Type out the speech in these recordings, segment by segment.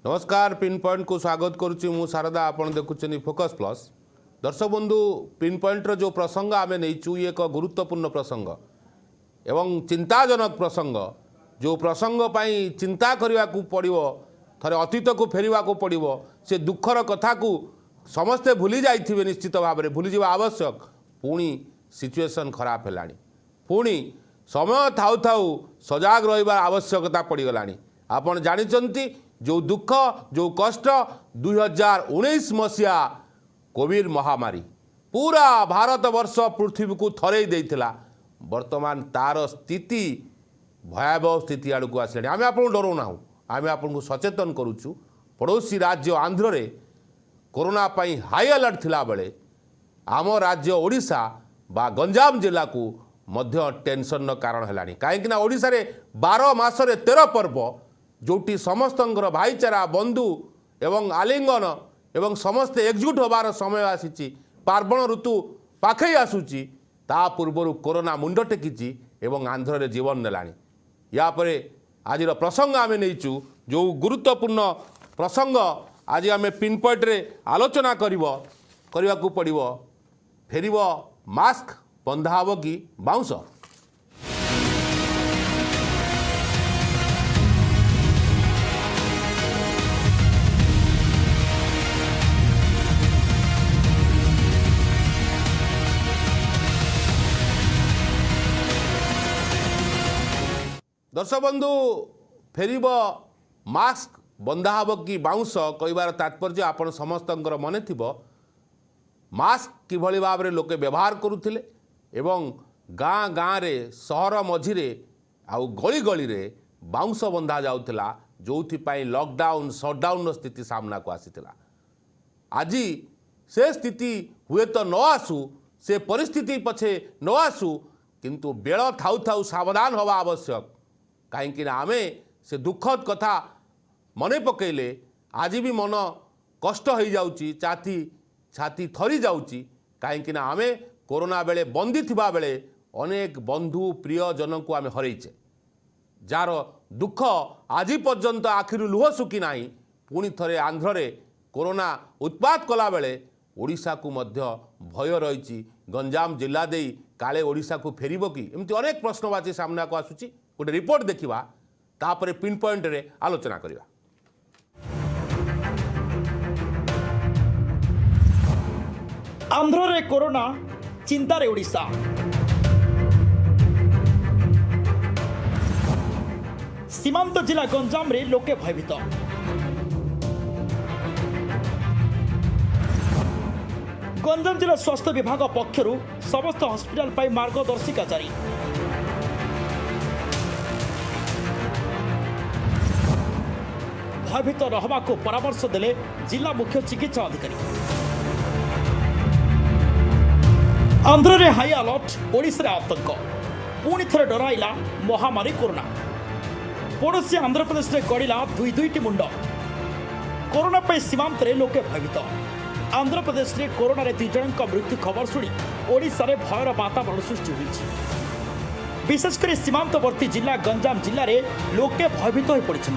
नमस्कार pin point को स्वागत करुच्ची मु शारदा आपण देखुं फोकस प्लस दर्शक बंधु पिन पॉइंट जो प्रसंग आम नहीं एक गुरुत्वपूर्ण प्रसंग एवं चिंताजनक प्रसंग जो प्रसंग पाई चिंता करने को पड़ो थे अतीत को फेरवा को पड़ो से दुखर कथा को समस्ते भूली जाइए निश्चित भाव में भूली जावा आवश्यक पुणी सिचुएशन खराब है पुणी समय थाउ थाउ सजाग रहा आवश्यकता पड़गला आपन जानी जो दुख जो कष्ट 2019 मसीहा कोविड महामारी पूरा भारत वर्ष पृथ्वी को थरे देइथिला वर्तमान तार स्थिति भयावह स्थिति आड़ को आसले आम आपको डराऊना आम आपको सचेतन करुचु पड़ोसी राज्य आंध्र रे कोरोना पाई हाई अलर्ट थिला बेले आम राज्य ओडिशा बा गंजाम जिला को मध्य टेंशन कारण है कहीं ओडिशा रे 12 मासरे 13 पर्व जोटी समस्त भाईचारा बंधु एवं आलिंगन एवं समस्ते एकजुट होबार समय आसी पार्वण ऋतु पाखे आसूची ता पूर्वर कोरोना मुंड टेकी एवं आंध्र रे जीवन नेलानी यापर आज प्रसंग आम नहींचु जो गुरुत्वपूर्ण प्रसंग आज आम पिन पॉइंट रे आलोचना करने को पड़ो फेर मास्क बंधा हम कि बाउंस दर्शक बंधु फेर मास्क बंधा हम कि बाउंस कहबार तात्पर्य आपण समस्त मन थी मास्क किभली भाव में लोके व्यवहार करुथिले एवं गाँ गाँ रे सहर मझिरे आउ गली गली रे बाउंस बंधा जाउथिला जोथिपाई लॉकडाउन शटडाउन स्थिति सामना को आसीथिला आज से स्थिति हुए तो न आसू से परिस्थिति पछे न आसू किंतु बेल थाउ थाउ सावधान हवा आवश्यक कहीं आमे से दुखद कथा मने पकेले आज भी मन कष्ट हो जाउची छाती थरी जाउची कहीं आमे कोरोना बेले बंदी थिबा बेले अनेक बंधु प्रिय जन को आमे हरैचे जार दुख आज पर्यंत आखिर लुह सुखी नाही पुणी थरे आंध्र रे कोरोना उत्पात कला बेले ओडिशा को मध्य भय रही गंजाम जिला दे काले ओडिशा को फेरिबो कि एमती अनेक प्रश्नवाची सामना को आसुची गोटे रिपोर्ट देखिबा तापरे पिन पॉइंट रे आलोचना करिबा। आंध्र रे कोरोना चिंतारे ओडिशा सीमांत जिला गंजाम रे लोके भयभीत गंजाम जिला स्वास्थ्य विभाग पक्षरु समस्त हॉस्पिटल पाई मार्गदर्शिका जारी भयभीत रहबा को परामर्श देले जिला मुख्य चिकित्सा अधिकारी। आंध्र रे हाई अलर्ट ओडिशा रे आतंक पुणी थे डराइला महामारी कोरोना पड़ोसी आंध्र प्रदेश रे गड़िला दुईटी मुंड कोरोना पे सीमांत रे लोके भयभीत आंध्र प्रदेश रे कोरोना रे 2 जनक मृत्यु खबर शुणी ओडिशा रे भयर वातावरण सृष्टि होईछि विशेषकर सीमांतवर्ती जिला गंजाम जिले में लोके भयभीत हो पड़ती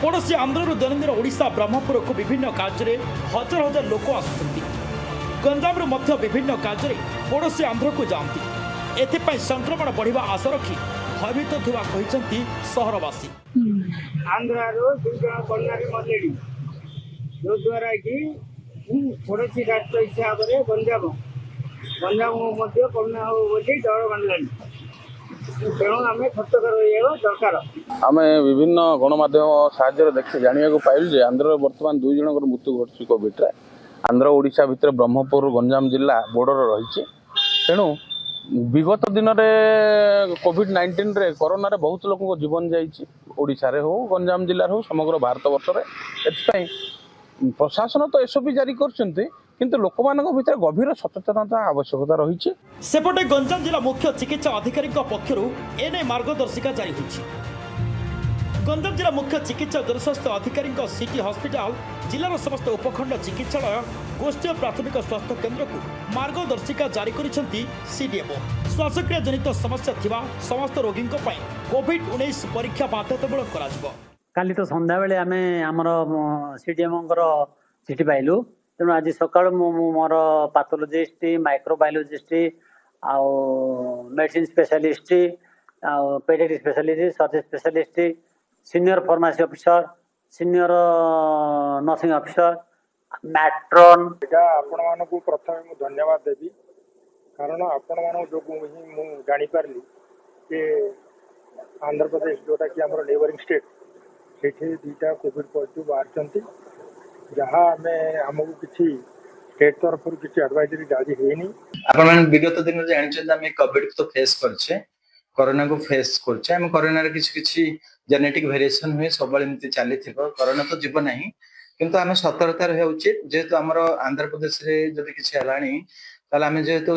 पड़ोसी आंध्र दैनंदिन ओडिशा ब्रह्मपुर को विभिन्न कार्य हजार हजार लोक आसुच्चंती गंजाम विभिन्न कार्य पड़ोसी आंध्र को जाती एथिपाई संक्रमण बढ़िबा आशा रखी भयभीत थिबा कहिसंती सहरवासी आंध्र 2 जन कोरोना रे मरलेडी जो द्वारा कि पड़ोसी राष्ट्र हिसाब से गंजाम मध्य कोरोना हो बोली डर मानलानी तेणु आम सतर्क रहा दरकार आम विभिन्न गणमाध्यम साहाय्य देखते जाना पाइल जे आंध्र बर्तमान 2 जनकर मृत्यु घटी कोविड आंध्र ओडिशा भितर ब्रह्मपुर गंजाम जिला बॉर्डर रही तेणु विगत दिन में कोविड-19 रे कोरोना रे बहुत लोक जीवन जाइए ओडिशा रे हो गंजाम जिले हो समग्र भारत वर्ष में प्रशासन तो एसओपी जारी करछन्ते किंतु लोकमानक भितर गभीर सचेतनता आवश्यकता रही सेपटे गंजाम जिला मुख्य चिकित्सा अधिकारी पक्षरु एने मार्गदर्शिका जारी होइछि गंजाम जिला मुख्य चिकित्सा जनस्वास्थ्य अधिकारी सिटी हॉस्पिटल जिलार समस्त उपखंड चिकित्सालय गोष्ठी और प्राथमिक स्वास्थ्य केन्द्र को मार्गदर्शिका जारी करिसेंती सीडीएमओ श्वासक्रिया जनित समस्या थिबा समस्त रोगी कोविड-19 परीक्षा बाध्यतामूलक कराजिबो। କାଲି ତ ସନ୍ଧ୍ୟାବେଳେ ଆମେ ଆମର ସିଡିଏମ୍ଓଙ୍କର ଚିଠି ପାଇଲୁ। ତେଣୁ ଆଜି ସକାଳୁ ମୁଁ ମୋର ପାଥୋଲୋଜିଷ୍ଟ, ମାଇକ୍ରୋବାୟୋଲୋଜିଷ୍ଟ ଆଉ ମେଡିସିନ ସ୍ପେଶାଲିଷ୍ଟ ଆଉ paediatric specialist, surgery specialist, senior pharmacy officer, senior nursing officer, matron. ଏଇଟା ଆପଣମାନଙ୍କୁ ପ୍ରଥମେ ମୁଁ ଧନ୍ୟବାଦ ଦେବି, କାରଣ ଆପଣମାନଙ୍କ ଯୋଗୁଁ ହିଁ ମୁଁ ଜାଣିପାରିଲି ଯେ ଆନ୍ଧ୍ରପ୍ରଦେଶ ଯେଉଁଟାକି ଆମର ନେବରିଂ ଷ୍ଟେଟ୍, ସେଠି 2ଟା କୋଭିଡ଼ ପଜିଟିଭ୍ ବାହାରିଛନ୍ତି, ଯାହା ଆମକୁ କିଛି ଷ୍ଟେଟ୍ ତରଫରୁ କିଛି ଆଡଭାଇଜରୀ ଜାରି ହେଇନି। ଆପଣମାନେ ବିଗତ ଦିନରେ ଜାଣିଛନ୍ତି ଆମେ କୋଭିଡ ତ ଫେସ୍ କରିଛେ, କରୋନାକୁ ଫେସ୍ କରୁଛେ। ଆମେ କରୋନାରେ କିଛି ଜେନେଟିକ୍ ଭେରିଏସନ ହୁଏ, ସବୁବେଳେ ଏମିତି ଚାଲିଥିବ। କରୋନା ତ ଯିବ ନାହିଁ, କିନ୍ତୁ ଆମେ ସତର୍କତା ରହିବା ଉଚିତ। ଯେହେତୁ ଆମର ଆନ୍ଧ୍ରପ୍ରଦେଶରେ ଯଦି କିଛି ହେଲାଣି, ତାହେଲେ ଆମେ ଯେହେତୁ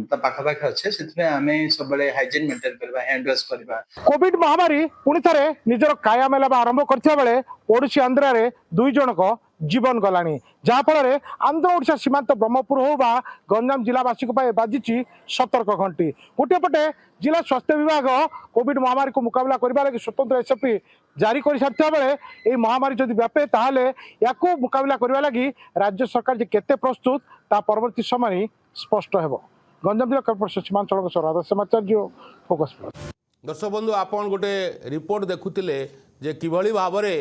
ତା ପାଖାପାଖି ଅଛେ, ସେଥିପାଇଁ ଆମେ ସବୁବେଳେ ହାଇଜିନ୍ ମେଣ୍ଟେନ କରିବା, ହ୍ୟାଣ୍ଡ ୱାଶ କରିବା। କୋଭିଡ ମହାମାରୀ ପୁଣି ଥରେ ନିଜର କାୟା ମେଲାବା ଆରମ୍ଭ କରିଥିବା ବେଳେ ଓଡ଼ିଶୀ ଆନ୍ଧ୍ରାରେ 2 ଜଣଙ୍କ ଜୀବନ ଗଲାଣି, ଯାହାଫଳରେ ଆନ୍ଧ୍ର ଓଡ଼ିଶା ସୀମାନ୍ତ ବ୍ରହ୍ମପୁର ହେଉ ବା ଗଞ୍ଜାମ ଜିଲ୍ଲାବାସୀଙ୍କ ପାଇଁ ବାଜିଛି ସତର୍କ ଘଣ୍ଟି। ଗୋଟିଏ ପଟେ ଜିଲ୍ଲା ସ୍ୱାସ୍ଥ୍ୟ ବିଭାଗ କୋଭିଡ ମହାମାରୀକୁ ମୁକାବିଲା କରିବା ଲାଗି ସ୍ୱତନ୍ତ୍ର ଏସ୍ଓପି ଜାରି କରିସାରିଥିବା ବେଳେ ଏହି ମହାମାରୀ ଯଦି ବ୍ୟାପେ ତାହେଲେ ୟାକୁ ମୁକାବିଲା କରିବା ଲାଗି ରାଜ୍ୟ ସରକାର ଯେ କେତେ ପ୍ରସ୍ତୁତ ତା ପରବର୍ତ୍ତୀ ସମୟରେ ସ୍ପଷ୍ଟ ହେବ। ଗଞ୍ଜାମ ଜିଲ୍ଲା କର୍ପୋରେସନ ସୀମାଞ୍ଚଳଙ୍କ ସହ ରାଧାଶ୍ୟାମାଚାର୍ଯ୍ୟ, ଫୋକସ୍ ପ୍ଲସ୍। ଦର୍ଶକ ବନ୍ଧୁ, ଆପଣ ଗୋଟେ ରିପୋର୍ଟ ଦେଖୁଥିଲେ ଯେ କିଭଳି ଭାବରେ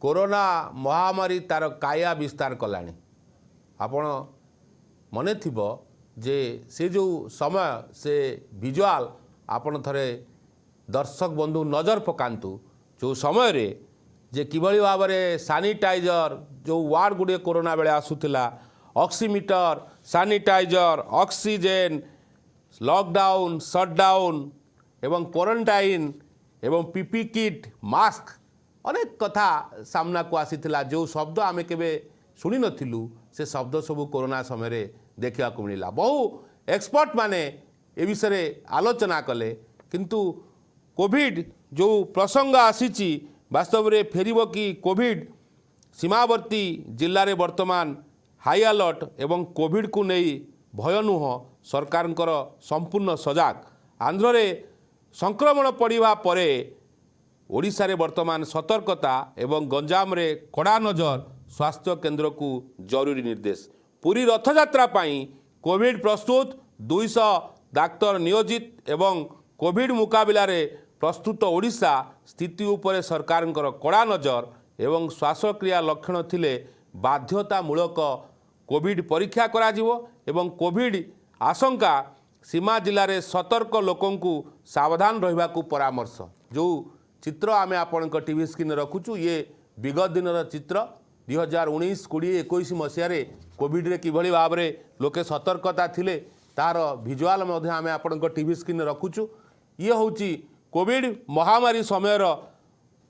କୋରୋନା ମହାମାରୀ ତାର କାୟା ବିସ୍ତାର କଲାଣି। ଆପଣ ମନେ ଥିବ ଯେ ସେ ଯେଉଁ ସମୟ, ସେ ଭିଜୁଆଲ ଆପଣ ଥରେ ଦର୍ଶକ ବନ୍ଧୁ ନଜର ପକାନ୍ତୁ, ଯେଉଁ ସମୟରେ ଯେ କିଭଳି ଭାବରେ ସାନିଟାଇଜର, ଯେଉଁ ୱାର୍ଡ ଗୁଡ଼ିଏ କୋରୋନା ବେଳେ ଆସୁଥିଲା, oximeter, sanitiser, oxygen, lockdown, shutdown ଏବଂ କ୍ୱାରେଣ୍ଟାଇନ୍ ଏବଂ ପିପି କିଟ୍, ମାସ୍କ, ଅନେକ କଥା ସାମ୍ନାକୁ ଆସିଥିଲା। ଯେଉଁ ଶବ୍ଦ ଆମେ କେବେ ଶୁଣିନଥିଲୁ, ସେ ଶବ୍ଦ ସବୁ କୋରୋନା ସମୟରେ ଦେଖିବାକୁ ମିଳିଲା। ବହୁ ଏକ୍ସପର୍ଟ ମାନେ ଏ ବିଷୟରେ ଆଲୋଚନା କଲେ, କିନ୍ତୁ କୋଭିଡ଼ ଯେଉଁ ପ୍ରସଙ୍ଗ ଆସିଛି, ବାସ୍ତବରେ ଫେରିବ କି କୋଭିଡ଼? ସୀମାବର୍ତ୍ତୀ ଜିଲ୍ଲାରେ ବର୍ତ୍ତମାନ ହାଇ ଆଲର୍ଟ ଏବଂ କୋଭିଡ଼କୁ ନେଇ ଭୟ ନୁହଁ, ସରକାରଙ୍କର ସମ୍ପୂର୍ଣ୍ଣ ସଜାଗ। ଆନ୍ଧ୍ରରେ ସଂକ୍ରମଣ ପଡ଼ିବା ପରେ ଓଡ଼ିଶାରେ ବର୍ତ୍ତମାନ ସତର୍କତା ଏବଂ ଗଞ୍ଜାମରେ କଡ଼ା ନଜର, ସ୍ୱାସ୍ଥ୍ୟ କେନ୍ଦ୍ରକୁ ଜରୁରୀ ନିର୍ଦ୍ଦେଶ। ପୁରୀ ରଥଯାତ୍ରା ପାଇଁ କୋଭିଡ଼ ପ୍ରସ୍ତୁତ, 200 ଡାକ୍ତର ନିୟୋଜିତ ଏବଂ କୋଭିଡ଼ ମୁକାବିଲାରେ ପ୍ରସ୍ତୁତ ଓଡ଼ିଶା। ସ୍ଥିତି ଉପରେ ସରକାରଙ୍କର କଡ଼ା ନଜର ଏବଂ ଶ୍ୱାସକ୍ରିୟା ଲକ୍ଷଣ ଥିଲେ ବାଧ୍ୟତାମୂଳକ କୋଭିଡ଼ ପରୀକ୍ଷା କରାଯିବ ଏବଂ କୋଭିଡ଼ ଆଶଙ୍କା ସୀମା ଜିଲ୍ଲାରେ ସତର୍କ ଲୋକଙ୍କୁ ସାବଧାନ ରହିବାକୁ ପରାମର୍ଶ। ଯେଉଁ ଚିତ୍ର ଆମେ ଆପଣଙ୍କ ଟିଭି ସ୍କ୍ରିନ୍ରେ ରଖୁଛୁ, ଇଏ ବିଗତ ଦିନର ଚିତ୍ର। 2019, 20, 21 ମସିହାରେ କୋଭିଡ଼ରେ କିଭଳି ଭାବରେ ଲୋକେ ସତର୍କତା ଥିଲେ, ତାହାର ଭିଜୁଆଲ ମଧ୍ୟ ଆମେ ଆପଣଙ୍କ ଟିଭି ସ୍କ୍ରିନ୍ରେ ରଖୁଛୁ। ଇଏ ହେଉଛି କୋଭିଡ଼ ମହାମାରୀ ସମୟର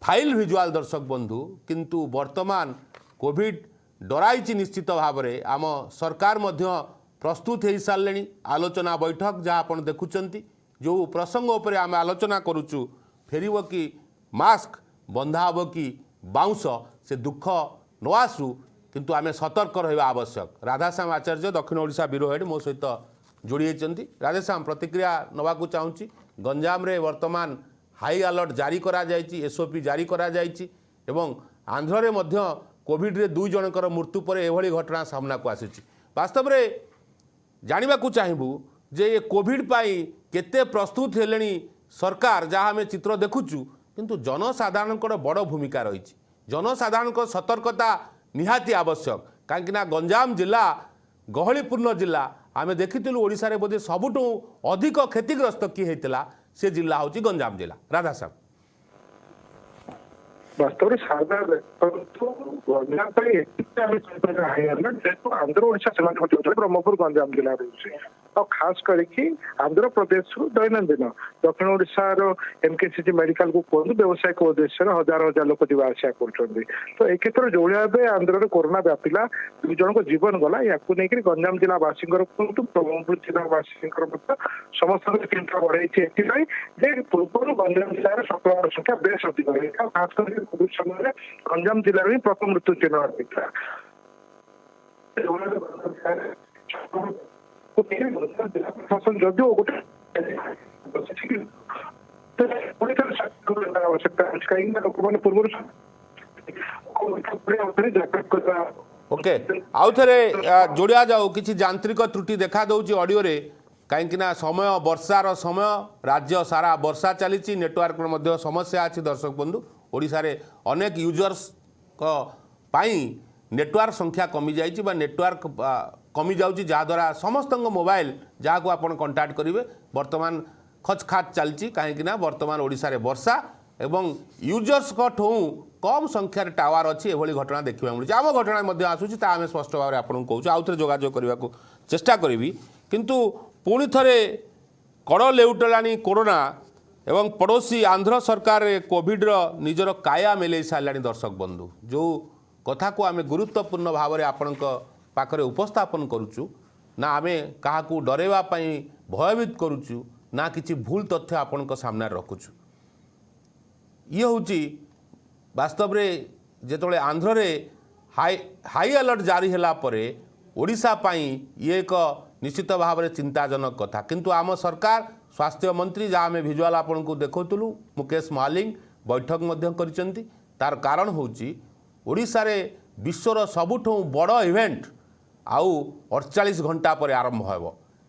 ଫାଇଲ୍ ଭିଜୁଆଲ ଦର୍ଶକ ବନ୍ଧୁ। କିନ୍ତୁ ବର୍ତ୍ତମାନ କୋଭିଡ଼ ଡରାଇଛି ନିଶ୍ଚିତ ଭାବରେ। ଆମ ସରକାର ମଧ୍ୟ ପ୍ରସ୍ତୁତ ହୋଇସାରିଲେଣି। ଆଲୋଚନା ବୈଠକ ଯାହା ଆପଣ ଦେଖୁଛନ୍ତି, ଯେଉଁ ପ୍ରସଙ୍ଗ ଉପରେ ଆମେ ଆଲୋଚନା କରୁଛୁ, ଫେରିବ କି ମାସ୍କ, ବନ୍ଧା ହେବ କି ବାଉଁଶ, ସେ ଦୁଃଖ ନ ଆସୁ, କିନ୍ତୁ ଆମେ ସତର୍କ ରହିବା ଆବଶ୍ୟକ। ରାଧାଶ୍ୟାମ ଆଚାର୍ଯ୍ୟ, ଦକ୍ଷିଣ ଓଡ଼ିଶା ବ୍ୟୁରୋ ହେଡ୍, ମୋ ସହିତ ଯୋଡ଼ି ହୋଇଛନ୍ତି। ରାଧେଶ୍ୟାମ, ପ୍ରତିକ୍ରିୟା ନେବାକୁ ଚାହୁଁଛି। ଗଞ୍ଜାମରେ ବର୍ତ୍ତମାନ ହାଇ ଆଲର୍ଟ ଜାରି କରାଯାଇଛି, ଏସ୍ଓପି ଜାରି କରାଯାଇଛି ଏବଂ ଆନ୍ଧ୍ରରେ ମଧ୍ୟ କୋଭିଡ଼ରେ 2 ଜଣଙ୍କର ମୃତ୍ୟୁ ପରେ ଏଭଳି ଘଟଣା ସାମ୍ନାକୁ ଆସିଛି। ବାସ୍ତବରେ ଜାଣିବାକୁ ଚାହିଁବୁ ଯେ ଏ କୋଭିଡ଼ ପାଇଁ କେତେ ପ୍ରସ୍ତୁତ ହେଲେଣି ସରକାର, ଯାହା ଆମେ ଚିତ୍ର ଦେଖୁଛୁ, କିନ୍ତୁ ଜନସାଧାରଣଙ୍କର ବଡ଼ ଭୂମିକା ରହିଛି। ଜନସାଧାରଣଙ୍କ ସତର୍କତା ନିହାତି ଆବଶ୍ୟକ, କାହିଁକିନା ଗଞ୍ଜାମ ଜିଲ୍ଲା ଗହଳିପୂର୍ଣ୍ଣ ଜିଲ୍ଲା। ଆମେ ଦେଖିଥିଲୁ ଓଡ଼ିଶାରେ ବୋଧେ ସବୁଠୁ ଅଧିକ କ୍ଷତିଗ୍ରସ୍ତ କିଏ ହେଇଥିଲା, ସେ ଜିଲ୍ଲା ହେଉଛି ଗଞ୍ଜାମ ଜିଲ୍ଲା। ରାଧାଶ୍ୟାମ, ବାସ୍ତବରେ ସାରଦା ଗଞ୍ଜାମ ପାଇଁ ଏତେ ଆମେ ହାଇ ଆଲର୍ଟ, ଯେହେତୁ ଆନ୍ଧ୍ର ଓଡ଼ିଶା ସୀମାନ୍ତ ବ୍ରହ୍ମପୁର ଗଞ୍ଜାମ ଜିଲ୍ଲା ରହୁଛି। ଆଉ ଖାସ କରିକି ଆନ୍ଧ୍ରପ୍ରଦେଶରୁ ଦୈନନ୍ଦିନ ଦକ୍ଷିଣ ଓଡ଼ିଶାର ଏମକେସିଜି ମେଡିକାଲକୁ କୁହନ୍ତୁ, ବ୍ୟବସାୟିକ ଉଦ୍ଦେଶ୍ୟରେ ହଜାର ହଜାର ଲୋକ ଯିବା ଆସିବା କରୁଛନ୍ତି। ତ ଏ କ୍ଷେତ୍ରରେ ଯୋଉଭଳି ଭାବେ ଆନ୍ଧ୍ରରେ କୋରୋନା ବ୍ୟାପିଲା, 2 ଜଣଙ୍କ ଜୀବନ ଗଲା, ୟାକୁ ନେଇକରି ଗଞ୍ଜାମ ଜିଲ୍ଲାବାସୀଙ୍କର କୁହନ୍ତୁ, ବ୍ରହ୍ମପୁର ଜିଲ୍ଲାବାସୀଙ୍କର ମଧ୍ୟ ସମସ୍ତଙ୍କ ଚିନ୍ତା ବଢାଇଛି ଏଥିପାଇଁ ଯେ ପୂର୍ବରୁ ଗଞ୍ଜାମ ଜିଲ୍ଲାରେ ସଂକ୍ରମଣ ସଂଖ୍ୟା ବେଶ ଅଧିକ ରହିଥିଲା। ଖାସ କରିକି କୋଭିଡ ସମୟରେ ଗଞ୍ଜାମ ଜିଲ୍ଲାରେ ହିଁ ପ୍ରଥମ ମୃତ୍ୟୁ ଚିହ୍ନ ରହିଥିଲା। ଜିଲ୍ଲା ପ୍ରଶାସନ ଯଦିଓ ଗୋଟେ ଆବଶ୍ୟକତା ଅଛି, କାହିଁକି ନା ଲୋକମାନେ ପୂର୍ବରୁ ओके आउ थे जोड़िया जाऊ किसी यांत्रिक त्रुटि देखा दौर ऑडियो रे कहीं समय वर्षार समय राज्य सारा वर्षा चली नेटवर्क मध्य समस्या अच्छी दर्शक बंधु ओडिशा रे अनेक यूजर्स पाई नेटवर्क संख्या कमी जाइए नेटवर्क कमी जाऊँगी जहाद्वारा समस्त मोबाइल जहाँ को आप कंटाक्ट करेंगे बर्तमान खचखाच चलती कहीं बर्तमान ओडिशा रे वर्षा एवं यूजर्स ठू कम संख्यार टावर अच्छी एभली घटना देखा मिली आम घटना मध्य आसूँ आम स्पष्ट भाव में आपको कहूँ आउ थे जोगाजोग करने को चेष्टा करी किंतु पुणी थे कड़ लेउटलानी कोरोना एवं पड़ोसी आंध्र सरकार कोविड्र निजर काया मेले सारा दर्शक बंधु जो कथा को आम गुरुत्वपूर्ण भाव में आपण पाखरे उपस्थापन करुचु ना आम क्या डरवा भयभीत करुचु ना किसी भूल तथ्य आपण सामने रखुचु ये हूँ वास्तव में जिते आंध्र रे हाई अलर्ट जारी है ओडिशा पाई ये एक निश्चित भाव में चिंताजनक कथा किंतु आम सरकार स्वास्थ्य मंत्री जहाँ आम भिजुआल आपन को देखुलु मुकेश महालिंग बैठक मध्य करिसेंती तार कारण होची ओडिशा रे विश्वर सबुठु बड़ इवेंट आउ 48 घंटा पर आरंभ होब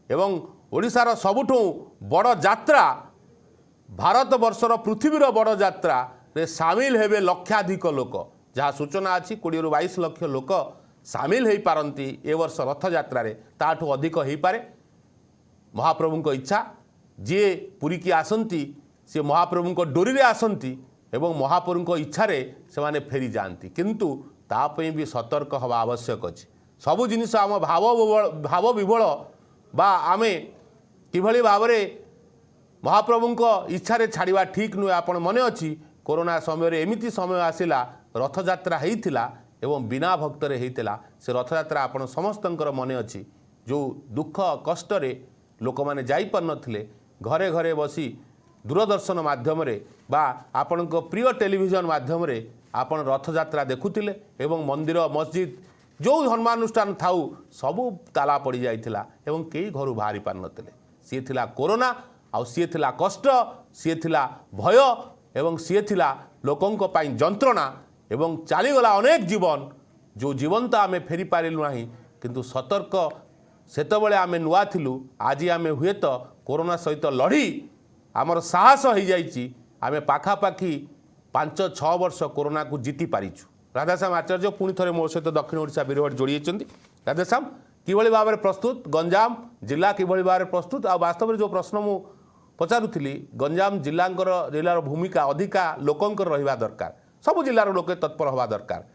एवं ओडिशार सबुठु बड़ यात्रा भारत वर्षर पृथ्वीर बड़ यात्रा रे सामिल हेबे लक्षाधिक लोक जहाँ सूचना अच्छी 20 ରୁ 22 लक्ष लोक सामिल हो पारती ए वर्ष रथ यात्रा रे ताठू अधिक हो पारे महाप्रभु इच्छा जी पुरी की आसती सी महाप्रभु डोरी रे आसती एवं महाप्रभु इच्छा रे से माने फेरी जाती किंतु तापई भी सतर्क हवा आवश्यक अच्छी सबु जिनिस आम भाव विभोल बा आमे किभली भाव में महाप्रभु इच्छा रे छाड़वा ठीक नुहे आपण मने अच्छी कोरोना समय एमिति समय आसिला रथयात्रा होइतिला एवं बिना भक्तरे होइतिला से रथयात्रा आपण समस्तंकर मने अच्छी जो दुख कष्ट रे लोक माने जाई पार नथिले घरे घरे बसी दूरदर्शन माध्यम रे बा आपण प्रिय टेलीविजन माध्यम रे आपण रथयात्रा देखुतिले एवं मंदिर मस्जिद जो धर्मानुष्ठान थाउ सबू ताला पड़ी जाइथिला एवं केही घरु बाहरी पार नथिले सी थिला कोरोना आउ सी थिला कष्ट सी थिला भय एवं सी थिला लोकंक पाई जंत्रणा एवं चलीगला अनेक जीवन जो जीवन तो आम फेरी पारिलु नाही किंतु सतर्क सेतबेले आम नुआ थिलु आज आम हुए तो कोरोना सहित लड़ी आमर साहस हो जाइए आम पाखापाखि 5-6 वर्ष कोरोना को जीति पारिछु राधाश्याम आचार्य पुणी थे मो सहित दक्षिण ओडिशा बिरोड जोड़ी राधाश्याम किभली भाव में प्रस्तुत गंजाम जिला किभली भाव में प्रस्तुत आ वास्तव में जो प्रश्न मु पचारुली गंजाम जिलार भूमिका अधिका लोकंकर रहिबा दरकार सबु जिलार लोके तत्पर हवा दरकार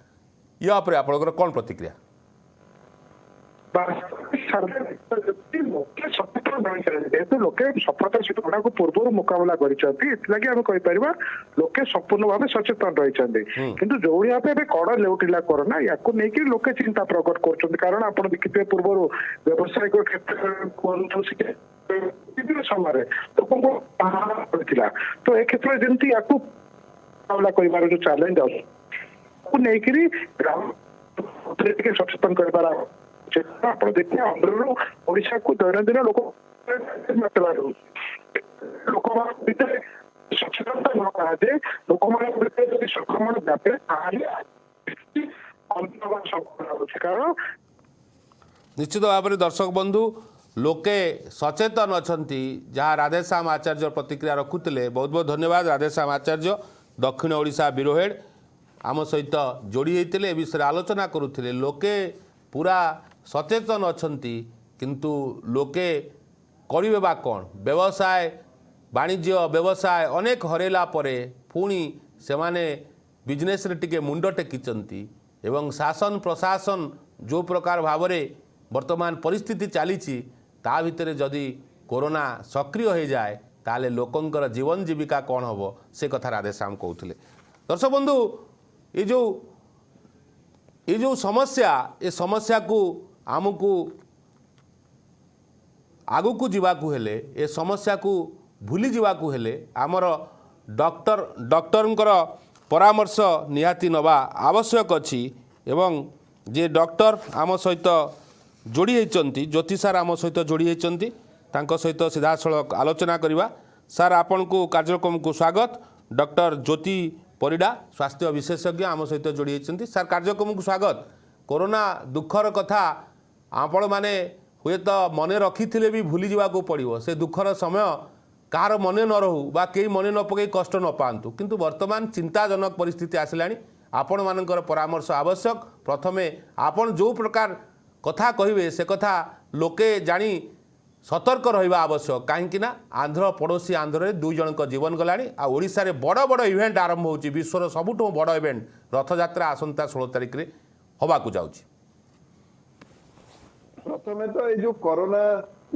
या पर आपनकर कौन प्रतिक्रिया जेहेतु लोके सफलतार सहित कोरोना को पूर्व मुकाबला करके आम कहीपर लोके संपूर्ण भाव सचेतन रही किंतु जो भाव में कड़ लेउटिला कोरोना या लेकिन लोके चिंता प्रकट कर कारण आप देखिए पूर्व व्यावसायिक क्षेत्र विभिन्न समय लोक पड़ा तो ए क्षेत्र में जमी या मुकाबला कर जो चैलेंज आके सचेतन कर आप देखिए आंध्र ओडिशा को दैनंदिन लोक सचेतनता न कराए लोक संक्रमण व्यापे कारण निश्चित भाव में दर्शक बंधु लोके सचेतन अच्छा जहाँ राधेश्याम आचार्य प्रतिक्रिया रखुले बहुत बहुत धन्यवाद राधेश्याम आचार्य दक्षिण ओडिशा बिरोहेड आम सहित जोड़ी होते ए विषय आलोचना करुले लोके पूरा सचेतन अच्छा किंतु लोके करिबे बा कौन व्यवसाय वाणिज्य व्यवसाय अनेक हरेला परे पुणी से माने बिजनेस रे टिके मुंड टेकिचंती एवं शासन प्रशासन जो प्रकार भाव में वर्तमान परिस्थिति चली ता भितर जदि कोरोना सक्रिय हो जाए ताले लोकंकर जीवन जीविका कौन हम से कथा राधेश्याम कहते दर्शक बंधु ये जो समस्या को आमको आगु को जीवाकू हेले ए समस्या को भूली जीवाकू हेले आमर डॉक्टरंकर परामर्श निहाती नवा आवश्यक अच्छी एवं जे डॉक्टर आम सहित जोड़ी होती ज्योति सार आम सहित जोड़ी होती सहित सीधासलख आलोचना करवा सार आपण को कार्यक्रम को स्वागत डॉक्टर ज्योति परिडा स्वास्थ्य विशेषज्ञ आम सहित जोड़ी होती सर कार्यक्रम को स्वागत। कोरोना दुखर कथा आपण मैंने हुए तो मन रखी भी भूली जावाक पड़ो से दुखर समय कहार मन न रहू बा कई मन न पकई कष्ट न पातु किंतु वर्तमान चिंताजनक परिस्थिति आसला आपण मानकर परामर्श आवश्यक। प्रथमे आपण जो प्रकार कथा कहे से कथा लोके जानी सतर्क रहा आवश्यक कहीं आंध्र पड़ोशी आंध्र में 2 जन जीवन गला ओडिशा रे बड़ बड़ इवेंट आरंभ होची विश्वर सबुठ बड़ इवेंट रथयात्रा आसंता 16 तारिख रे होबाकू जाउची। प्रथमे तो ये जो कोरोना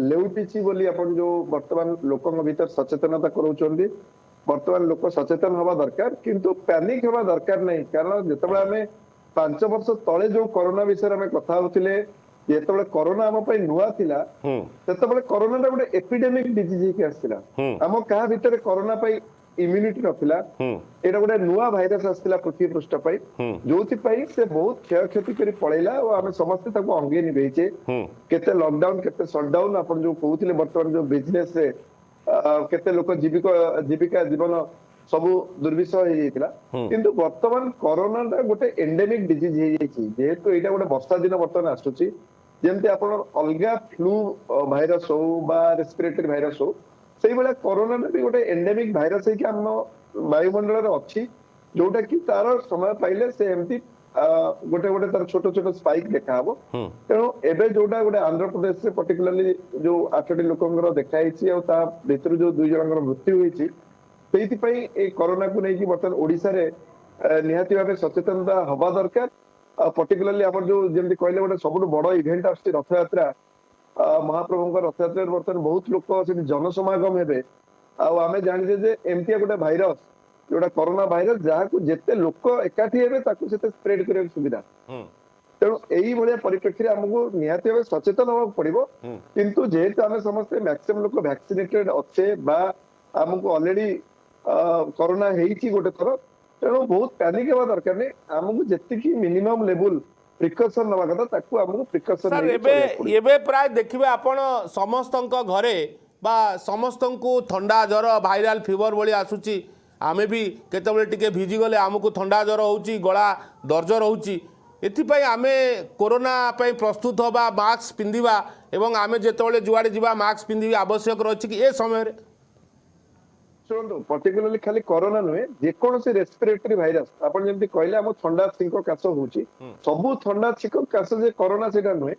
लेउटिची बोली अपन जो वर्तमान लोकन भीतर सचेतनता कराउचंदी वर्तमान लोक सचेतन हवा दरकार किंतु पैनिक हवा दरकार नहीं कारण जेतबे हमें 5 वर्ष तले जो कोरोना विषय में कथा होतिले जेतबे कोरोना हम पई नुआ थिला तेतबे कोरोना ता गोटे एपिडेमिक डिजीज के आस्तिला हम कहा भीतर कोरोना पई इम्यूनिटी नथिला एटा गोटे नुआ भाइरस आस्तिला पृथ्वी पृष्ठ पई जोथि पई से बहुत क्षय क्षति करी पळैला और हम समस्त ताको अंगे निभेचे केते लॉकडाउन केते शटडाउन अपन जो कहउथिले वर्तमान जो बिजनेस से केते लोक जीविका जीवन सबु दुर्विषय हो जाइतिला किंतु वर्तमान कोरोना ता गोटे एंडेमिक डिजीज हो जाइछि जेहेतु एटा गोटे वर्षा दिन वर्तमान आसुछि जेमति आपण अलगा फ्लू भाइरस हो बा रेस्पिरेटरी भाइरस हो से भाया कोरोना भी गोटे एंडेमिक भाइरस है आम वायुमंडल अच्छी जोटा कि तार समय पाइले से एमती गोटे गोटे तार छोट छोट स्पाइक देखा हम तेणु एबे जोटा गोटे आंध्र प्रदेश से पर्टिकुलरली जो 8टी लोकंर देखाई और भीतर जो 2 जनकर मृत्यु होती से कोरोना को लेकिन बर्तमान ओडिशा रे निहाती भाव सचेतनता हवा दरकार पर्टिकुलरली आप जो जमी कहले गोटे सब बड़ इवेंट आस रथयात्रा महाप्रभु रथयात्रा बर्तमान बहुत लोक जनसमागम हेबे आमे जानिजे जे एमतिया गोटे भाइरस जोटा कोरोना भाइरस जहाँ जेते लोक एकाठी हेबे ताकू सेते स्प्रेड करबा सुविधा तेणु यही भाया परिप्रेक्षी आमको निहाती भाव सचेतन होगा पड़ो किंतु जेहेतु आम समस्ते मैक्सिमम लोक वैक्सीनेटेड अच्छे बा आमको ऑलरेडी कोरोना हेइची गोटे थर तेणु बहुत पैनिक होगा दरकार नहीं आमको जेतिकी मिनिमम लेवल प्रिकॉशन नवा कथा ताकू हमको प्रिकॉशन सर एबे प्राय देखिबे आपण समस्तक घरे बा समस्तंकु थंडा ज्वर भाइराल फीवर भली आसुची आमे भी केतबेले टिके भिजी गले आमको थंडा ज्वर होउची गला दर्ज रहउची एथिपाई आमे कोरोना पई प्रस्तुत होबा मास्क पिंदिबा एवं आमे जेतबेले जुआडे जिबा मास्क पिंदिबा आवश्यक रहछि कि ए समय रे शुणु पर्टिकुलरली खाली कोरोना नुहे जेकोसी रेस्पिरेटरी भाइरस आपण जेमति कहले हम थंडा छिंक काश होउची सबु थंडा छिंक काश जे कोरोना सेटा नुहे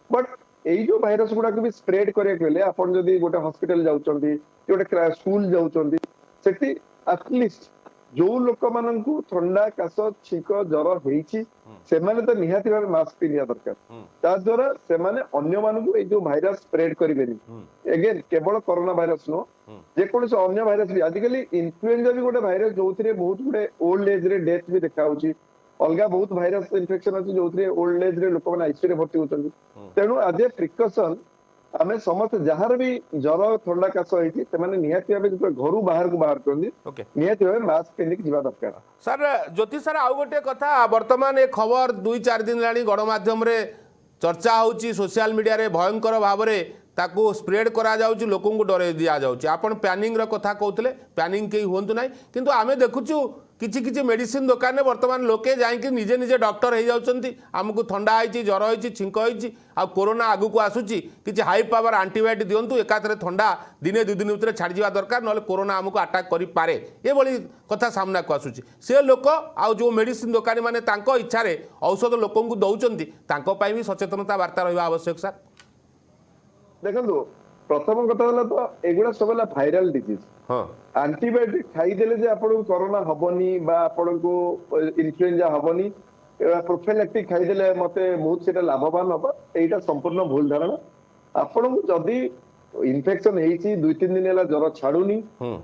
बट एई जो भाइरस गुडा को भी स्प्रेड करे गेले आपण जदी गोटे हॉस्पिटल जाउचंती गोटे स्कूल जाउचंती सेठी एटलिस्ट जो लोक माननकु थंडा काश छिंक ज्वर होईची सेमाने तो निहाती भाव मास्क पिंधिया दरकार ता द्वारा सेमाने अन्य मानकु ए जो भाइरस स्प्रेड करिबेनी अगेन केवल कोरोना भाइरस नो जेकोसी अन्य भाइरस भी आजिकली इन्फ्लुएंजा भी गोटे भाइरस जो बहुत गुडे ओल्ड एज रे डेथ भी देखा अलग बहुत भाइरस इन्फेक्शन अच्छी जो ओल्ड एज रे लोक आईसीयू भर्ती होती तेणु आज ए प्रिकॉशन आम समस्त जार भी ज्वर थंडा काश होती निहाती भाव जो घर बाहर को बाहर करते निहाती भाव मास्क पिंधिक जावा दरकार। सर ज्योति सर आउ गोटे कथा वर्तमान ए खबर 2-4 दिन लानी गणमाध्यम रे चर्चा होची सोशल मीडिया रे भयंकर भाव में ताकू स्प्रेड करा जाउची लोकन को डरे दिया जाउची आपण पैनिंग रो कथा कहउतले पैनिंग केही होंतु नाही किंतु आमे देखुचु किछि किछि मेडिसिन दुकान में वर्तमान लोके जाइकि निजे निजे डॉक्टर हो जाउचंती आमको थंडा आइची ज्वर होइची छिंक होइची आ कोरोना आगु को आसुची किछि हाई पावर एंटीबायोटिक दियंतु एकाथरे थंडा दिने 2 दिन भीतर छाड़ी जावा दरकार नले कोरोना आमको अटैक करि पारे ए भली कथा सामना को आसुची से लोक आ जो मेडिसिन दुकानी माने तांको इच्छा रे औषध लोकन को दउचंती तांको पई भी सचेतनता वार्ता रहबा आवश्यक सर। देखो प्रथम कथा तो एगुड़ा सब भाइराल डिजीज एंटीबायोटिक खाईदेले जे आपन कोरोना हबनी बा आपन को इन्फ्लुएंजा हबनी प्रोफिलैक्टिक खाईदेले मते बहुत सेटा लाभवान हबा एटा संपूर्ण भूल धारणा आपन को जदी इन्फेक्शन हेइची 2-3 दिन होला ज्वर छाडुनी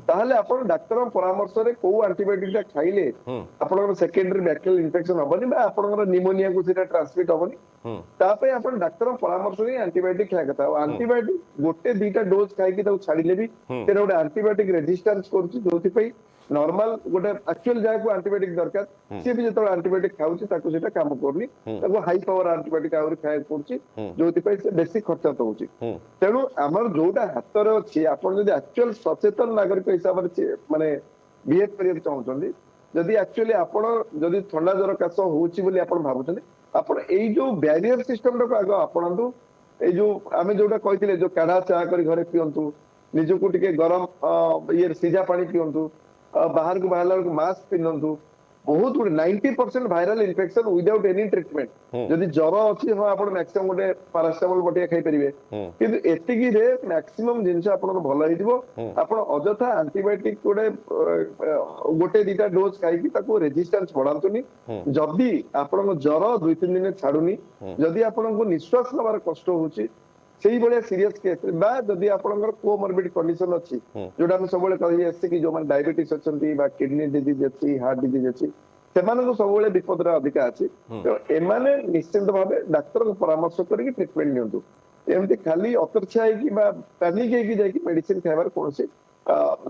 ताहले आपन डॉक्टर परामर्श रे को एंटीबायोटिक खाइले आपन सेकेंडरी बैक्टीरियल इन्फेक्शन हबनी बा आपन निमोनिया को सेटा ट्रांसमिट हबनी तापे आपन डॉक्टर परामर्श रे एंटीबायोटिक खाया कथा एंटीबायोटिक गोटे 2टा डोज खाइकी ताऊ छाडिले भी तेरा गोटे एंटीबायोटिक रेजिस्टेंस करछि जोथि पई नॉर्मल गोटे एक्चुअल जाय को एंटीबायोटिक दरकार से भी जतो एंटीबायोटिक खाउछि ताको सेटा काम करनी ताको हाई पावर एंटीबायोटिक आउरी खाय पड़छि जोथि पई से बेसी खर्च तो होछि तेनु हमर जोटा हाथ रे अछि आपन जदी एक्चुअल सचेतन नागरिक हिसाब रे माने बिहेव करिया चाहउछन्ती ଯଦି ଆକ୍ଚୁଆଲି ଆପଣ ଯଦି ଥଣ୍ଡା ଜ୍ୱର କାଶ ହଉଛି ବୋଲି ଆପଣ ଭାବୁଛନ୍ତି, ଆପଣ ଏଇ ଯୋଉ ବ୍ୟାରିୟର ସିଷ୍ଟମଟାକୁ ଆଗ ଆପଣନ୍ତୁ। ଏଇ ଯୋଉ ଆମେ ଯୋଉଟା କହିଥିଲେ ଯୋଉ କାଢା ଚା କରି ଘରେ ପିଅନ୍ତୁ, ନିଜକୁ ଟିକେ ଗରମ ଇଏ ସିଝା ପାଣି ପିଅନ୍ତୁ, ବାହାରକୁ ବାହାରିଲା ବେଳକୁ ମାସ୍କ ପିନ୍ଧନ୍ତୁ। ବହୁତ ଗୁଡେ 90% viral infection without any treatment. ଯଦି ଜ୍ୱର ଅଛି ହଁ ଆପଣ ମ୍ୟାକ୍ସିମମ୍ ଗୋଟେ ପାରାସିଟାମୋଲ ବଟିକା ଖାଇପାରିବେ, କିନ୍ତୁ ଏତିକିରେ ମ୍ୟାକ୍ସିମମ୍ ଜିନିଷ ଆପଣଙ୍କର ଭଲ ହେଇଯିବ। ଆପଣ ଅଯଥା ଆଣ୍ଟିବାୟୋଟିକ ଗୋଟେ ଦିଟା ଡୋଜ ଖାଇକି ତାକୁ ରେଜିଷ୍ଟାନ୍ସ ବଢାନ୍ତୁନି। ଯଦି ଆପଣଙ୍କ ଜ୍ୱର 2-3 ଦିନରେ ଛାଡୁନି, ଯଦି ଆପଣଙ୍କୁ ନିଶ୍ୱାସ ନେବାର କଷ୍ଟ ହଉଛି, ସେଇଭଳିଆ ସିରିୟସ କେସ୍ ବା ଯଦି ଆପଣଙ୍କର କୋମର୍ବିଡ୍ କଣ୍ଡିସନ ଅଛି, ଯୋଉଟା ଆମେ ସବୁବେଳେ କହି ଆସିছে କି ଯୋଉମାନେ ଡାଇବେଟିସ୍ ଅଛନ୍ତି ବା କିଡନୀ ଡିଜିଜ ଅଛି, ହାର୍ଟ ଡିଜିଜ ଅଛି, ସେମାନଙ୍କୁ ସବୁବେଳେ ବିପଦରେ ଅଧିକା ଅଛି। ତେଣୁ ଏମାନେ ନିଶ୍ଚିନ୍ତ ଭାବେ ଡାକ୍ତରଙ୍କ ପରାମର୍ଶ କରିକି ଟ୍ରିଟମେଣ୍ଟ ନିଅନ୍ତୁ। ଏମିତି ଖାଲି ଅତର୍ଚ୍ଛା ହେଇକି ବା ପ୍ୟାନିକ ହେଇକି ଯାଇକି ମେଡିସିନ ଖାଇବାର କୌଣସି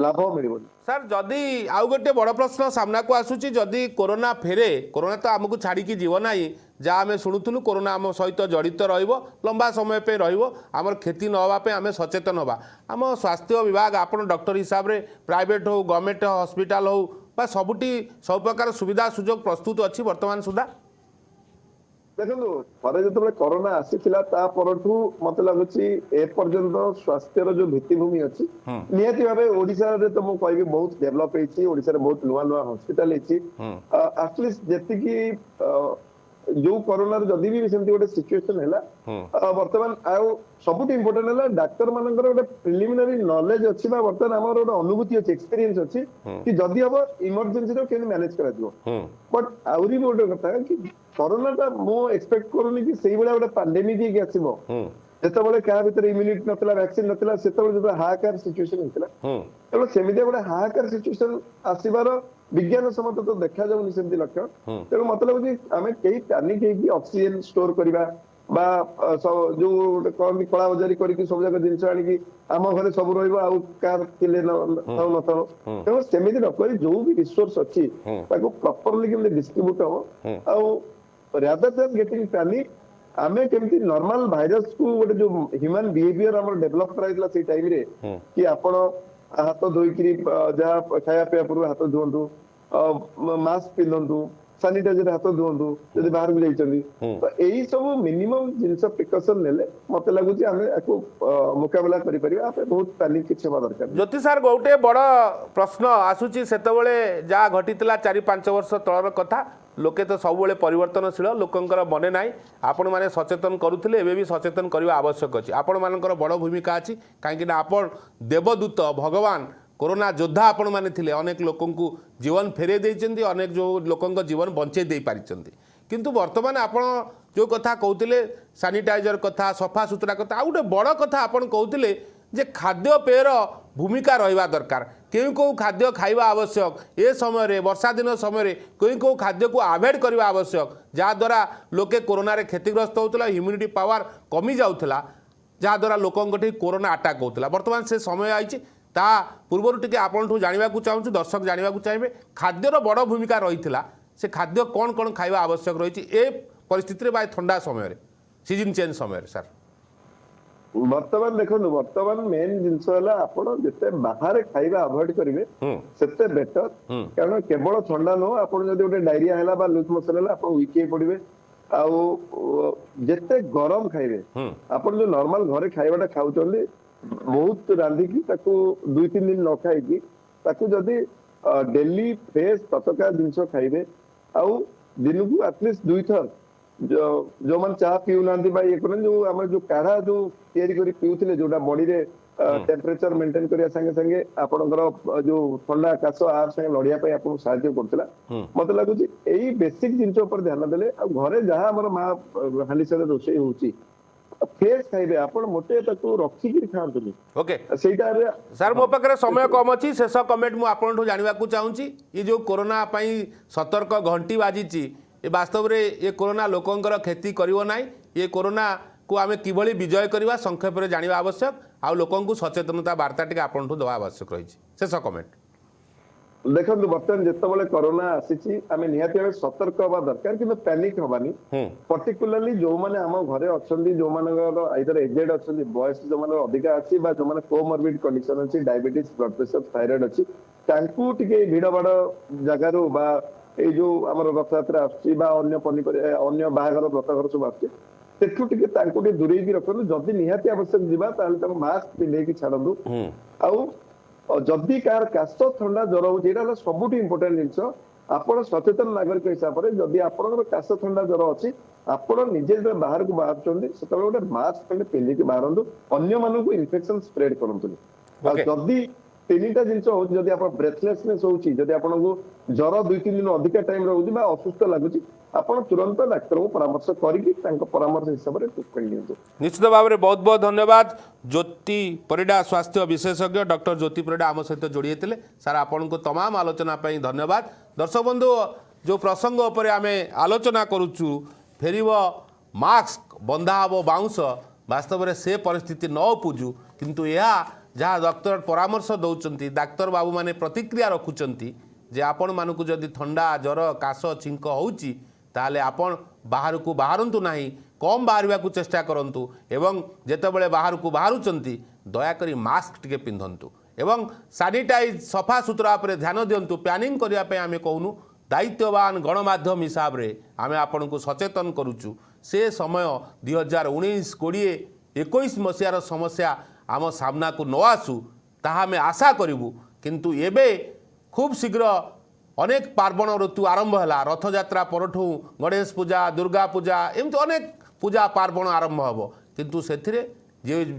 ଲାଭ ମିଳିବନି। ସାର୍ ଯଦି ଆଉ ଗୋଟେ ବଡ଼ ପ୍ରଶ୍ନ ସାମ୍ନାକୁ ଆସୁଛି, ଯଦି କୋରୋନା ଫେରେ, କୋରୋନା ତ ଆମକୁ ଛାଡ଼ିକି ଯିବ ନାହିଁ, ଯାହା ଆମେ ଶୁଣୁଥିଲୁ କୋରୋନା ଆମ ସହିତ ଜଡ଼ିତ ରହିବ, ଲମ୍ବା ସମୟ ପାଇଁ ରହିବ, ଆମର କ୍ଷତି ନ ହେବା ପାଇଁ ଆମେ ସଚେତନ ହେବା। ଆମ ସ୍ୱାସ୍ଥ୍ୟ ବିଭାଗ, ଆପଣ ଡକ୍ଟର ହିସାବରେ ପ୍ରାଇଭେଟ୍ ହେଉ ଗଭର୍ଣ୍ଣମେଣ୍ଟ ହସ୍ପିଟାଲ ହେଉ ବା ସବୁଠି ସବୁ ପ୍ରକାର ସୁବିଧା ସୁଯୋଗ ପ୍ରସ୍ତୁତ ଅଛି ବର୍ତ୍ତମାନ ସୁଦ୍ଧା? ଦେଖନ୍ତୁ, ଥରେ ଯେତେବେଳେ କରୋନା ଆସିଥିଲା ତା ପରଠୁ ମତେ ଲାଗୁଛି ଏପର୍ଯ୍ୟନ୍ତ ସ୍ୱାସ୍ଥ୍ୟର ଯୋଉ ଭିତ୍ତିଭୂମି ଅଛି, ନିହାତି ଭାବେ ଓଡିଶାରେ ତ ମୁଁ କହିବି ବହୁତ ଡେଭଲପ ହେଇଛି। ଓଡିଶାରେ ବହୁତ ନୂଆ ନୂଆ ହସ୍ପିଟାଲ ହେଇଛି। ଆଟଲିଷ୍ଟ ଯେତିକି ଯୋଉ କରୋନାରେ ଯଦି ବି ସେମିତି ଗୋଟେ ସିଚୁଏସନ ହେଲା, ବର୍ତ୍ତମାନ ଆଉ ସବୁଠୁ ଇମ୍ପୋର୍ଟାଣ୍ଟ ହେଲା ଡାକ୍ତର ମାନଙ୍କର ଗୋଟେ ପ୍ରିଲିମିନାରୀ ନଲେଜ ଅଛି ବା ବର୍ତ୍ତମାନ ଆମର ଗୋଟେ ଅନୁଭୂତି ଅଛି, ଏକ୍ସପିରିଏନ୍ସ ଅଛି କି ଯଦି ହବ ଇମର୍ଜେନ୍ସିରେ କେମିତି ମ୍ୟାନେଜ କରାଯିବ। ବଟ୍ ଆହୁରି ବି ଗୋଟେ କଥା କି କରୋନା ଟା ମୁଁ ଏକ୍ସପେକ୍ଟ କରୁନି କି ସେଇଭଳିଆ ଗୋଟେ ପାଣ୍ଡେମିକ ହେଇକି ଆସିବ। ଯେତେବେଳେ କାହା ଭିତରେ ଇମ୍ୟୁନିଟି ନଥିଲା, ଭ୍ୟାକ୍ସିନ ନଥିଲା, ସେତେବେଳେ ଯେତେବେଳେ ହାହାକାର ସିଚୁଏସନ ହେଇଥିଲା, ତେଣୁ ସେମିତି ଗୋଟେ ହାହାକାର ସିଚୁଏସନ ଆସିବାର ବିଜ୍ଞାନ ସମ୍ମତ ତ ଦେଖାଯାଉନି ସେମିତି ଲକ୍ଷଣ। ତେଣୁ ମତେ ଲାଗୁଛି ଆମେ କେହି ପ୍ୟାନିକ ହେଇକି ଅକ୍ସିଜେନ ଷ୍ଟୋର କରିବା ବା ଯୋଉ ଗୋଟେ କହନ୍ତି କଳା ବଜାରୀ କରିକି ସବୁ ଯାକ ଜିନିଷ ଆଣିକି ଆମ ଘରେ ସବୁ ରହିବ ଆଉ କାହାର ଥିଲେ ନଥାଉ ନଥାଉ, ତେଣୁ ସେମିତି ନ କରି ଯୋଉ ବି ରିସୋର୍ସ ଅଛି ତାକୁ ପ୍ରପରଲି କେମିତି ଡିଷ୍ଟ୍ରିବ୍ୟୁଟ ହବ। ଆଉ ରାଦର ଦାନ ଗେଟିଂ ପ୍ୟାନିକ, ଆମେ କେମିତି ନର୍ମାଲ ଭାଇରସ କୁ ଗୋଟେ ଯୋଉ ହ୍ୟୁମାନ ବିହେଭିୟର ଆମର ଡେଭଲପ କରାଯାଇଥିଲା ସେଇ ଟାଇମରେ କି ଆପଣ ହାତ ଧୋଇକିରି ଯାହା ଖାଇବା ପିଇବା ପୂର୍ବରୁ ହାତ ଧୁଅନ୍ତୁ, ମାସ୍କ ପିନ୍ଧନ୍ତୁ, ସାନିଟାଇଜର ହାତ ଧୁଅନ୍ତୁ ଯଦି ବାହାରକୁ ଯାଇଛନ୍ତି। ତ ଏଇ ସବୁ ମିନିମମ୍ ଜିନିଷ ପ୍ରିକସନ ନେଲେ ମତେ ଲାଗୁଛି ଆମେ ୟାକୁ ମୁକାବିଲା କରିପାରିବା। ଆମେ ବହୁତ ପ୍ୟାନିକ କିଛି ହେବା ଦରକାର ନାହିଁ। ଜ୍ୟୋତି ସାର୍, ଗୋଟେ ବଡ଼ ପ୍ରଶ୍ନ ଆସୁଛି, ସେତେବେଳେ ଯାହା ଘଟିଥିଲା 4-5 ବର୍ଷ ତଳର କଥା, ଲୋକେ ତ ସବୁବେଳେ ପରିବର୍ତ୍ତନଶୀଳ, ଲୋକଙ୍କର ମନେ ନାହିଁ, ଆପଣମାନେ ସଚେତନ କରୁଥିଲେ, ଏବେ ବି ସଚେତନ କରିବା ଆବଶ୍ୟକ ଅଛି। ଆପଣମାନଙ୍କର ବଡ଼ ଭୂମିକା ଅଛି, କାହିଁକିନା ଆପଣ ଦେବଦୂତ, ଭଗବାନ, कोरोना योद्धा आपण मैंने थे अनेक लोकों जीवन फेरे देइछन्ति अनेक जो लोकों जीवन बंचे दे पारिछन्ति किंतु वर्तमान आपण जो कथा कहते सानिटाइजर कथा सफा सुतरा कथा आउ गोटे बड़ कथा आपण कहते जे खाद्य पेयर भूमिका रहिबा दरकार केउ को खाद्य खाइबा आवश्यक ए समय वर्षा दिन समय कोई को खाद्य को अवॉइड करबा आवश्यक जहाद्वारा लोके कोरोना रे क्षतिग्रस्त होता ह्यूमिनिटी पावर कमी जाऊला जहाद्वारा लोकों कोरोना अटैक होता बर्तमान से समय आई ता पूर्वर टिके आपंठू जानवा चाहूँ दर्शक जानवा चाहिए खाद्यर बड़ भूमिका रही से खाद्य कौन कौन खाइबा आवश्यक रही ए परिस्थिति में ठंडा समय सीजन चेंज समय सर वर्तमान देखो वर्तमान मेन जिनस जिते बाहर खाइबा अवॉइड करेंगे सेते बेटर कारण केवल ठंडा नुह आप गोटे डायरिया है लूज मोशन है आप वीक हो पड़े आउ जिते गरम खाइबे आप जो नॉर्मल घरे खाइबाटा खाउचंदी बहुत रांधिकी ताकू 2-3 दिन न खाइकी ताकू जदी डेली फ्रेश तटका जिनस खाइबे आउ दिन को एटलिस्ट 2 थर जो मन चाह पीउ नांदी बा ये करन जो हमर जो काढ़ा जो तयारी करी पीउथिले जोटा बॉडी रे टेम्परेचर मेंटेन करिया संगे संगे आपनकर जो ठंडा काश आर संगे लड़िया पे आपन सहायता करतला मते लागुची एई बेसिक जिनस ऊपर ध्यान देले आ घरे जहां हमर मां हांडी से रोषेई होउची फ्रेश खाइबे आपण मोटे ताकू रखी कि खांतुनी ओके सेटा रे सर मो पाखरे समय कम अछि शेष कमेंट मु आपनठू जानवा को चाहूची ये जो कोरोना पई सतर्क घंटी बाजीची ये वास्तव में ये कोरोना लोकंकर क्षति करिवो नाही ये कोरोना को आमे किभली विजय करवा संक्षेप में जानवा आवश्यक आ लोकों को सचेतनता वार्ता टिके आपनठू दवा आवश्यक रही शेष कमेंट देखो बर्तमान जितेबाला कोरोना आसी आम निहाती भाव सतर्क हवा दरकार कि पैनिक हबानी पर्टिकुलाली जो मैंने आम घरे अच्छा जो आइदर एजेड अच्छा बयस जो अधिका अच्छी जो कोमॉर्बिड कंडीशन अच्छी डायबिटीज ब्लड प्रेशर थायराइड अच्छी ତାଙ୍କୁ ଟିକେ ଭିଡ ଭାଡ ଜାଗାରୁ ବା ଏଇ ଯୋଉ ଆମର ରଥଯାତ୍ରା ଆସୁଛି ବା ଅନ୍ୟ ପନିପରିବା ଅନ୍ୟ ବାହାଘର ବ୍ରତଘର ସବୁ ଆସୁଛି ସେଠୁ ଟିକେ ତାଙ୍କୁ ଟିକେ ଦୂରେଇକି ରଖନ୍ତୁ। ଯଦି ନିହାତି ଆବଶ୍ୟକ ଯିବା ତାହେଲେ ତାଙ୍କୁ ମାସ୍କ ପିନ୍ଧେଇକି ଛାଡନ୍ତୁ। ଆଉ ଯଦି କାହାର କାଶ ଥଣ୍ଡା ଜ୍ୱର ହଉଛି ଏଇଟା ହେଲା ସବୁଠୁ ଇମ୍ପୋର୍ଟାଣ୍ଟ ଜିନିଷ। ଆପଣ ସଚେତନ ନାଗରିକ ହିସାବରେ ଯଦି ଆପଣଙ୍କର କାଶ ଥଣ୍ଡା ଜ୍ୱର ଅଛି ଆପଣ ନିଜେ ଯେତେବେଳେ ବାହାରକୁ ବାହାରୁଛନ୍ତି ସେତେବେଳେ ଗୋଟେ ମାସ୍କ ଖଣ୍ଡେ ପିନ୍ଧିକି ବାହାରନ୍ତୁ, ଅନ୍ୟମାନଙ୍କୁ ଇନଫେକ୍ସନ ସ୍ପ୍ରେଡ କରନ୍ତୁନି। ଆଉ ଯଦି ତିନିଟା ଜିନିଷ ହଉଛି, ଯଦି ଆପଣ ବ୍ରେଥଲେସନେସ୍ ହଉଛି, ଯଦି ଆପଣଙ୍କୁ ଜ୍ୱର 2-3 ଦିନ ଅଧିକା ଟାଇମ ରହୁଛି ବା ଅସୁସ୍ଥ ଲାଗୁଛି ଆପଣ ତୁରନ୍ତ ଡାକ୍ତରଙ୍କୁ ପରାମର୍ଶ କରିକି ତାଙ୍କ ପରାମର୍ଶ ହିସାବରେ ଟ୍ରିଟମେଣ୍ଟ ନିଅନ୍ତୁ। ନିଶ୍ଚିତ ଭାବରେ ବହୁତ ବହୁତ ଧନ୍ୟବାଦ। ଜ୍ୟୋତି ପରିଡ଼ା ସ୍ୱାସ୍ଥ୍ୟ ବିଶେଷଜ୍ଞ ଡକ୍ଟର ଜ୍ୟୋତି ପରିଡ଼ା ଆମ ସହିତ ଯୋଡ଼ି ହୋଇଥିଲେ। ସାର୍ ଆପଣଙ୍କୁ ତମାମ ଆଲୋଚନା ପାଇଁ ଧନ୍ୟବାଦ। ଦର୍ଶକ ବନ୍ଧୁ ଯେଉଁ ପ୍ରସଙ୍ଗ ଉପରେ ଆମେ ଆଲୋଚନା କରୁଛୁ ଫେରିବ ମାସ୍କ ବନ୍ଧା ହେବ ବାଉଁଶ, ବାସ୍ତବରେ ସେ ପରିସ୍ଥିତି ନ ଉପୁଜୁ, କିନ୍ତୁ ଏହା ଯାହା ଡକ୍ଟର ପରାମର୍ଶ ଦେଉଛନ୍ତି ଡାକ୍ତର ବାବୁମାନେ ପ୍ରତିକ୍ରିୟା ରଖୁଛନ୍ତି ଯେ ଆପଣମାନଙ୍କୁ ଯଦି ଥଣ୍ଡା ଜ୍ୱର କାଶ ଛିଙ୍କ ହେଉଛି ତାହେଲେ ଆପଣ ବାହାରକୁ ବାହାରନ୍ତୁ ନାହିଁ, କମ୍ ବାହାରିବାକୁ ଚେଷ୍ଟା କରନ୍ତୁ ଏବଂ ଯେତେବେଳେ ବାହାରକୁ ବାହାରୁଛନ୍ତି ଦୟାକରି ମାସ୍କ ଟିକେ ପିନ୍ଧନ୍ତୁ ଏବଂ ସାନିଟାଇଜ୍ ସଫା ସୁତରା ଉପରେ ଧ୍ୟାନ ଦିଅନ୍ତୁ। ପ୍ୟାନିଂ କରିବା ପାଇଁ ଆମେ କହୁନୁ, ଦାୟିତ୍ୱବାନ ଗଣମାଧ୍ୟମ ହିସାବରେ ଆମେ ଆପଣଙ୍କୁ ସଚେତନ କରୁଛୁ। ସେ ସମୟ 2019-20-21 ମସିହାର ସମସ୍ୟା ଆମ ସାମ୍ନାକୁ ନ ଆସୁ ତାହା ଆମେ ଆଶା କରିବୁ। କିନ୍ତୁ ଏବେ ଖୁବ୍ ଶୀଘ୍ର ଅନେକ ପାର୍ବଣ ଋତୁ ଆରମ୍ଭ ହେଲା। ରଥଯାତ୍ରା ପରଠୁ ଗଣେଶ ପୂଜା, ଦୁର୍ଗା ପୂଜା, ଏମିତି ଅନେକ ପୂଜା ପାର୍ବଣ ଆରମ୍ଭ ହେବ। କିନ୍ତୁ ସେଥିରେ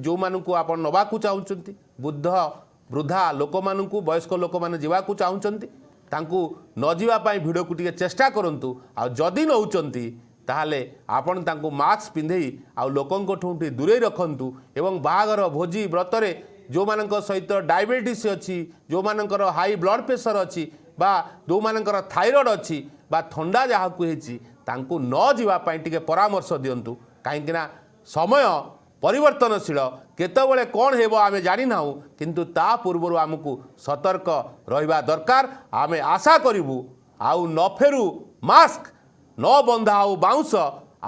ଯେଉଁମାନଙ୍କୁ ଆପଣ ନେବାକୁ ଚାହୁଁଛନ୍ତି ବୃଦ୍ଧା ଲୋକମାନଙ୍କୁ, ବୟସ୍କ ଲୋକମାନେ ଯିବାକୁ ଚାହୁଁଛନ୍ତି ତାଙ୍କୁ ନ ଯିବା ପାଇଁ ଭିଡ଼କୁ ଟିକେ ଚେଷ୍ଟା କରନ୍ତୁ। ଆଉ ଯଦି ନେଉଛନ୍ତି ତାହେଲେ ଆପଣ ତାଙ୍କୁ ମାସ୍କ ପିନ୍ଧେଇ ଆଉ ଲୋକଙ୍କଠୁ ଟିକେ ଦୂରେଇ ରଖନ୍ତୁ ଏବଂ ବାହାଘର ଭୋଜି ବ୍ରତରେ ଯେଉଁମାନଙ୍କ ସହିତ ଡାଇବେଟିସ୍ ଅଛି, ଯେଉଁମାନଙ୍କର ହାଇ ବ୍ଲଡ଼ ପ୍ରେସର ଅଛି ବା ଯେଉଁମାନଙ୍କର ଥାଇରଏଡ଼ ଅଛି ବା ଥଣ୍ଡା ଯାହାକୁ ହେଇଛି ତାଙ୍କୁ ନ ଯିବା ପାଇଁ ଟିକେ ପରାମର୍ଶ ଦିଅନ୍ତୁ। କାହିଁକିନା ସମୟ ପରିବର୍ତ୍ତନଶୀଳ, କେତେବେଳେ କ'ଣ ହେବ ଆମେ ଜାଣିନାହୁଁ, କିନ୍ତୁ ତା ପୂର୍ବରୁ ଆମକୁ ସତର୍କ ରହିବା ଦରକାର। ଆମେ ଆଶା କରିବୁ ଆଉ ନ ଫେରୁ ମାସ୍କ, ନ ବନ୍ଧା ଆଉ ବାଉଁଶ,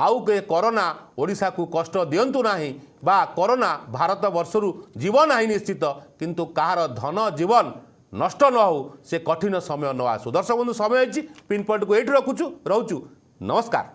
ଆଉ କରୋନା ଓଡ଼ିଶାକୁ କଷ୍ଟ ଦିଅନ୍ତୁ ନାହିଁ ବା କରୋନା ଭାରତ ବର୍ଷରୁ ଯିବ ନାହିଁ ନିଶ୍ଚିତ, କିନ୍ତୁ କାହାର ଧନ ଜୀବନ ନଷ୍ଟ ନ ହେଉ, ସେ କଠିନ ସମୟ ନ ଆସୁ। ଦର୍ଶକ ବନ୍ଧୁ ସମୟ ହେଇଛି, ପିନ୍ ପଏଣ୍ଟକୁ ଏଇଠି ରହୁଛୁ। ନମସ୍କାର।